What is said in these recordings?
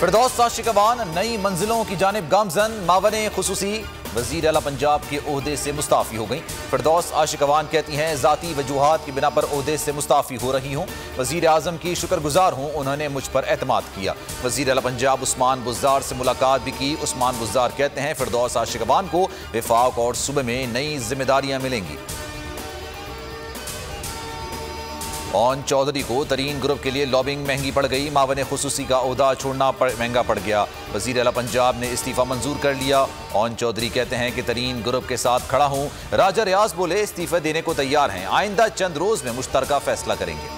फिरदौस आशिकवान नई मंजिलों की जानिब गामजन। मावने खुसूसी वजीर आला पंजाब के ओहदे से मुस्ताफ़ी हो गई। फिरदौस आशिकवान कहती हैं, ज़ाती वजूहात की बिना पर ओहदे से मुस्ताफ़ी हो रही हूँ। वजीर आज़म की शुक्रगुजार हूँ, उन्होंने मुझ पर एतमाद किया। वजीर आला पंजाब उस्मान बुज़दार से मुलाकात भी की। उस्मान बुज़दार कहते हैं, फिरदौस आशिकवान को विफाक और सूबे में नई जिम्मेदारियाँ मिलेंगी। ओन चौधरी को तरीन ग्रुप के लिए लॉबिंग महंगी पड़ गई। मावने खुसूसी का ओहदा छोड़ना महंगा पड़ गया। वजीर आला पंजाब ने इस्तीफा मंजूर कर लिया। ओन चौधरी कहते हैं कि तरीन ग्रुप के साथ खड़ा हूं। राजा रियाज बोले, इस्तीफे देने को तैयार हैं, आइंदा चंद रोज में मुश्तरका फैसला करेंगे।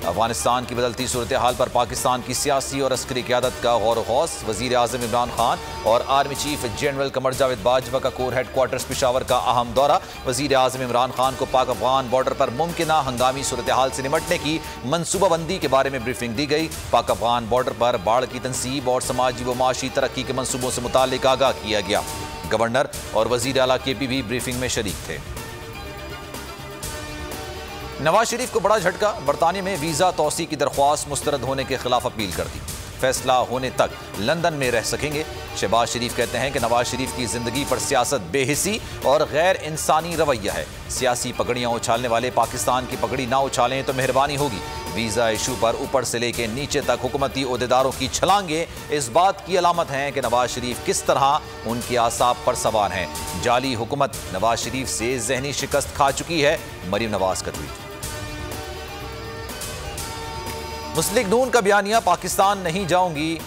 अफगानिस्तान की बदलती सूरत हाल पर पाकिस्तान की सियासी और अस्करी क़यादत का गौर गौस। वज़ीर आज़म इमरान खान और army chief general Qamar Javed Bajwa का कोर हेडक्वार्टर्स पेशावर का अहम दौरा। वज़ीर आज़म इमरान खान को पाक अफगान बॉर्डर पर मुमकिना हंगामी सूरत हाल से निपटने की मनसूबाबंदी के बारे में ब्रीफिंग दी गई। पाक अफगान बॉर्डर पर बाढ़ की तनसीब और समाजी व माशी तरक्की के मनसूबों से मुताल्लिक आगाह किया गया। गवर्नर और वज़ीर आला के भी ब्रीफिंग में शरीक थे। नवाज शरीफ को बड़ा झटका। बरतानिया में वीज़ा तौसी की दरख्वास्त मुस्तरद होने के खिलाफ अपील कर दी। फैसला होने तक लंदन में रह सकेंगे। शहबाज शरीफ कहते हैं कि नवाज शरीफ की जिंदगी पर सियासत बेहिसी और गैर इंसानी रवैया है। सियासी पगड़ियां उछालने वाले पाकिस्तान की पगड़ी ना उछालें तो मेहरबानी होगी। वीज़ा इशू पर ऊपर से लेकर नीचे तक हुकूमती ओहदेदारों की छलांगे इस बात की अलामत हैं कि नवाज शरीफ किस तरह उनके आसाब पर सवार हैं। जाली हुकूमत नवाज शरीफ से जहनी शिकस्त खा चुकी है। मरीम नवाज का ट्वीट। मुस्लिम नून का बयानिया, पाकिस्तान नहीं जाऊंगी,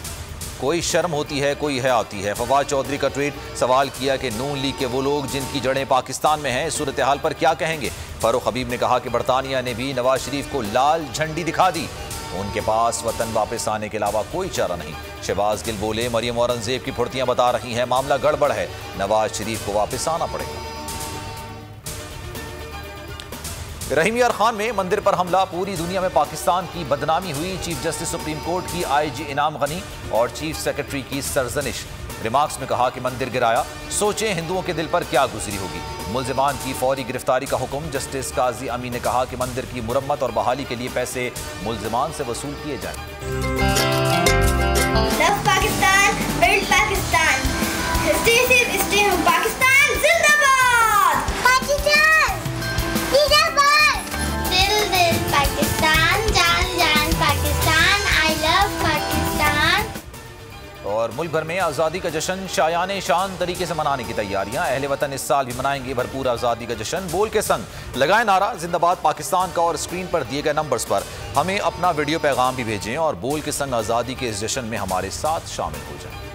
कोई शर्म होती है, कोई है आती है। फवाद चौधरी का ट्वीट। सवाल किया कि नून लीग के वो लोग जिनकी जड़ें पाकिस्तान में हैं, सूरत हाल पर क्या कहेंगे। फारूक हबीब ने कहा कि बरतानिया ने भी नवाज शरीफ को लाल झंडी दिखा दी, उनके पास वतन वापस आने के अलावा कोई चारा नहीं। शहबाज गिल बोले, मरियम औरंगजेब की फुर्तियां बता रही हैं, मामला गड़बड़ है, नवाज शरीफ को वापस आना पड़ेगा। रहीम यार खान में मंदिर पर हमला, पूरी दुनिया में पाकिस्तान की बदनामी हुई। चीफ जस्टिस सुप्रीम कोर्ट की IG इनाम गनी और चीफ सेक्रेटरी की सरजनिश। रिमार्क्स में कहा कि मंदिर गिराया, सोचें हिंदुओं के दिल पर क्या गुजरी होगी। मुल्जिमान की फौरी गिरफ्तारी का हुक्म। जस्टिस काजी अमीन ने कहा कि मंदिर की मुरम्मत और बहाली के लिए पैसे मुल्जिमान से वसूल किए जाएं। और मुल्क भर में आज़ादी का जश्न शायाने शान तरीके से मनाने की तैयारियां। अहले वतन इस साल भी मनाएंगे भरपूर आज़ादी का जश्न। बोल के संग लगाए नारा जिंदाबाद पाकिस्तान का और स्क्रीन पर दिए गए नंबर्स पर हमें अपना वीडियो पैगाम भी भेजें और बोल के संग आज़ादी के इस जश्न में हमारे साथ शामिल हो जाएं।